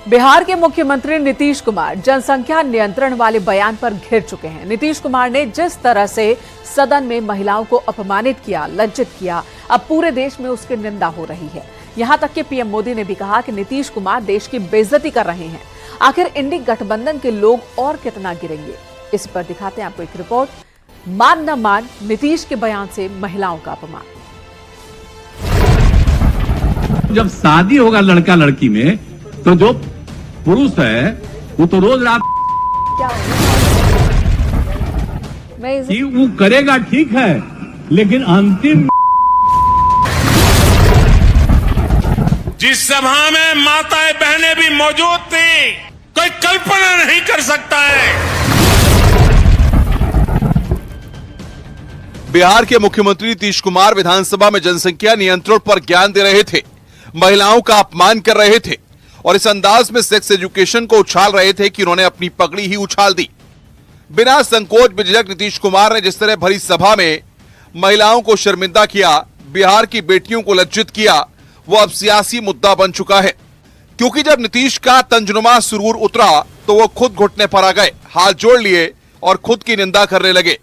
बिहार के मुख्यमंत्री नीतीश कुमार जनसंख्या नियंत्रण वाले बयान पर घिर चुके हैं। नीतीश कुमार ने जिस तरह से सदन में महिलाओं को अपमानित किया, लज्जित किया, अब पूरे देश में उसकी निंदा हो रही है। यहां तक कि पीएम मोदी ने भी कहा कि नीतीश कुमार देश की बेइज्जती कर रहे हैं। आखिर इंडी गठबंधन के लोग और कितना गिरेंगे, इस पर दिखाते हैं आपको एक रिपोर्ट। मान न मान, नीतीश के बयान से महिलाओं का अपमान। जब शादी होगा लड़का लड़की में, तो जो पुरुष है वो तो रोज रात कि वो करेगा, ठीक है, लेकिन अंतिम जिस सभा में माताएं बहनें भी मौजूद थी, कोई कल्पना नहीं कर सकता है। बिहार के मुख्यमंत्री नीतीश कुमार विधानसभा में जनसंख्या नियंत्रण पर ज्ञान दे रहे थे, महिलाओं का अपमान कर रहे थे और इस अंदाज में सेक्स एजुकेशन को उछाल रहे थे कि उन्होंने अपनी पगड़ी ही उछाल दी। बिना संकोच बेझिझक नीतीश कुमार ने जिस तरह भरी सभा में महिलाओं को शर्मिंदा किया, बिहार की बेटियों को लज्जित किया, वो अब सियासी मुद्दा बन चुका है। क्योंकि जब नीतीश का तंजनुमा सुरूर उतरा तो वो खुद घुटने पर आ गए, हाथ जोड़ लिए और खुद की निंदा करने लगे।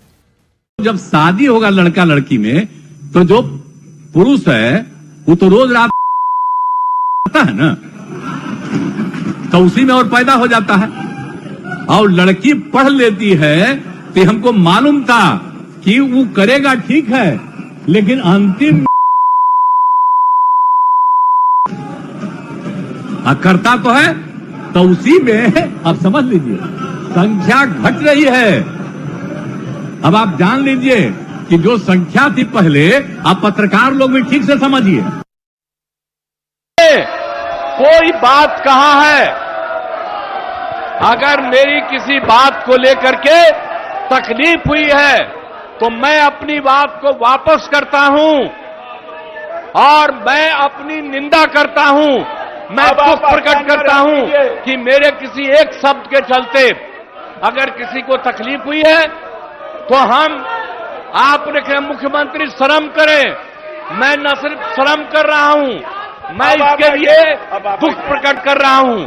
जब शादी होगा लड़का लड़की में, तो जो पुरुष है वो तो रोज रात है ना, तो उसी में और पैदा हो जाता है। और लड़की पढ़ लेती है तो हमको मालूम था कि वो करेगा, ठीक है, लेकिन अंतिम करता तो है, तो उसी में आप समझ लीजिए संख्या घट रही है। अब आप जान लीजिए कि जो संख्या थी पहले, आप पत्रकार लोग भी ठीक से समझिए। कोई बात कहा है, अगर मेरी किसी बात को लेकर के तकलीफ हुई है तो मैं अपनी बात को वापस करता हूं और मैं अपनी निंदा करता हूं। मैं दुख प्रकट करता हूं कि मेरे किसी एक शब्द के चलते अगर किसी को तकलीफ हुई है तो आपने कहा मुख्यमंत्री शर्म करें। मैं न सिर्फ शर्म कर रहा हूं, मैं इसके लिए दुख प्रकट कर रहा हूं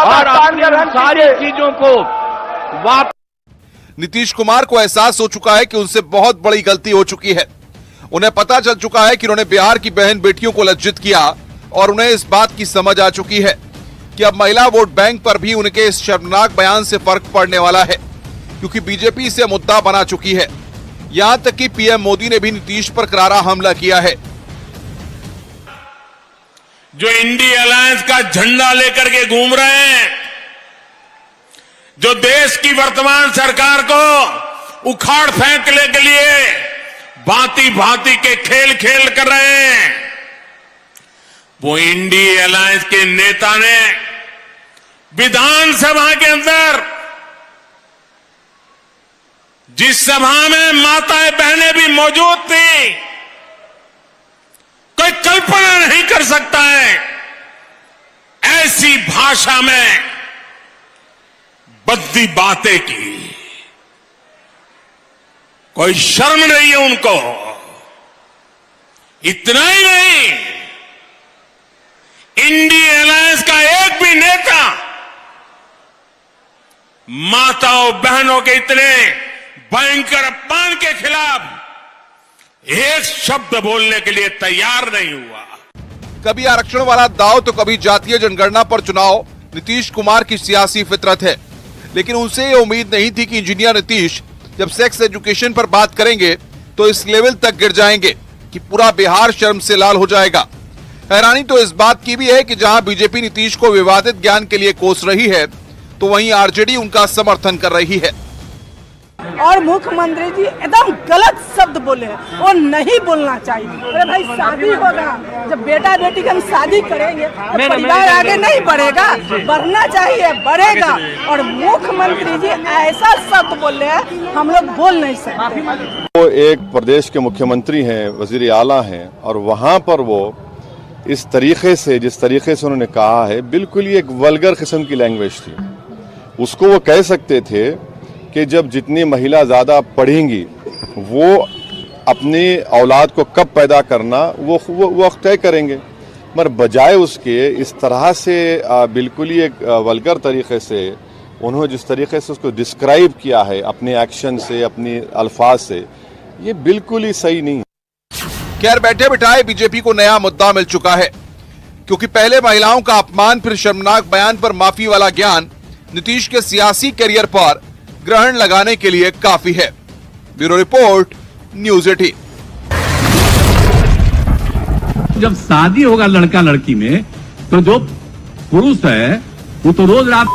और अपनी सारी चीजों को वापस। नीतीश कुमार को एहसास हो चुका है कि उनसे बहुत बड़ी गलती हो चुकी है। उन्हें पता चल चुका है कि उन्होंने बिहार की बहन बेटियों को लज्जित किया और उन्हें इस बात की समझ आ चुकी है कि अब महिला वोट बैंक पर भी उनके इस शर्मनाक बयान से फर्क पड़ने वाला है, क्योंकि बीजेपी इसे मुद्दा बना चुकी है। यहां तक कि पीएम मोदी ने भी नीतीश पर करारा हमला किया है। जो इंडी अलायंस का झंडा लेकर के घूम रहे हैं, जो देश की वर्तमान सरकार को उखाड़ फेंकने के लिए भांति भांति के खेल खेल कर रहे हैं, वो इंडी अलायंस के नेता ने विधानसभा के अंदर, जिस सभा में माताएं बहनें भी मौजूद थी, कोई कल्पना नहीं कर सकता है, ऐसी भाषा में बद्दी बातें की। कोई शर्म नहीं है उनको। इतना ही नहीं, इंडी अलायंस का एक भी नेता माताओं बहनों के इतने भयंकर अपमान के खिलाफ एक शब्द बोलने के लिए तैयार नहीं हुआ। कभी आरक्षण वाला दाव तो कभी जातीय जनगणना पर चुनाव नीतीश कुमार की सियासी फितरत है। लेकिन उनसे ये उम्मीद नहीं थी कि इंजीनियर नीतीश जब सेक्स एजुकेशन पर बात करेंगे तो इस लेवल तक गिर जाएंगे कि पूरा बिहार शर्म से लाल हो जाएगा। हैरानी तो इस बात की भी है कि जहां बीजेपी नीतीश को विवादित ज्ञान के लिए कोस रही है, तो वहीं आरजेडी उनका समर्थन कर रही है। और मुख्यमंत्री जी एकदम गलत शब्द बोले हैं, वो नहीं बोलना चाहिए। अरे भाई, शादी होगा, जब बेटा बेटी की हम शादी करेंगे तो परिवार आगे नहीं बढ़ेगा, बढ़ना चाहिए, बढ़ेगा। और मुख्यमंत्री जी ऐसा शब्द बोल रहे हैं, हम लोग बोल नहीं सकते। वो एक प्रदेश के मुख्यमंत्री हैं, वजीर आला हैं, और वहाँ पर वो इस तरीके से, जिस तरीके से उन्होंने कहा है, बिल्कुल ही एक वल्गर किस्म की लैंग्वेज थी। उसको वो कह सकते थे कि जब जितनी महिला ज़्यादा पढ़ेंगी, वो अपनी औलाद को कब पैदा करना वो तय करेंगे। मगर बजाय उसके इस तरह से बिल्कुल ही एक वल्गर तरीके से उन्होंने जिस तरीके से उसको डिस्क्राइब किया है अपने एक्शन से, अपने अल्फाज से, ये बिल्कुल ही सही नहीं है। खैर, बैठे बिठाए बीजेपी को नया मुद्दा मिल चुका है, क्योंकि पहले महिलाओं का अपमान, फिर शर्मनाक बयान पर माफी वाला ज्ञान नीतीश के सियासी करियर पर ग्रहण लगाने के लिए काफी है। Bureau report, news 18। जब शादी होगा लड़का लड़की में, तो जो पुरुष है वो तो रोज रात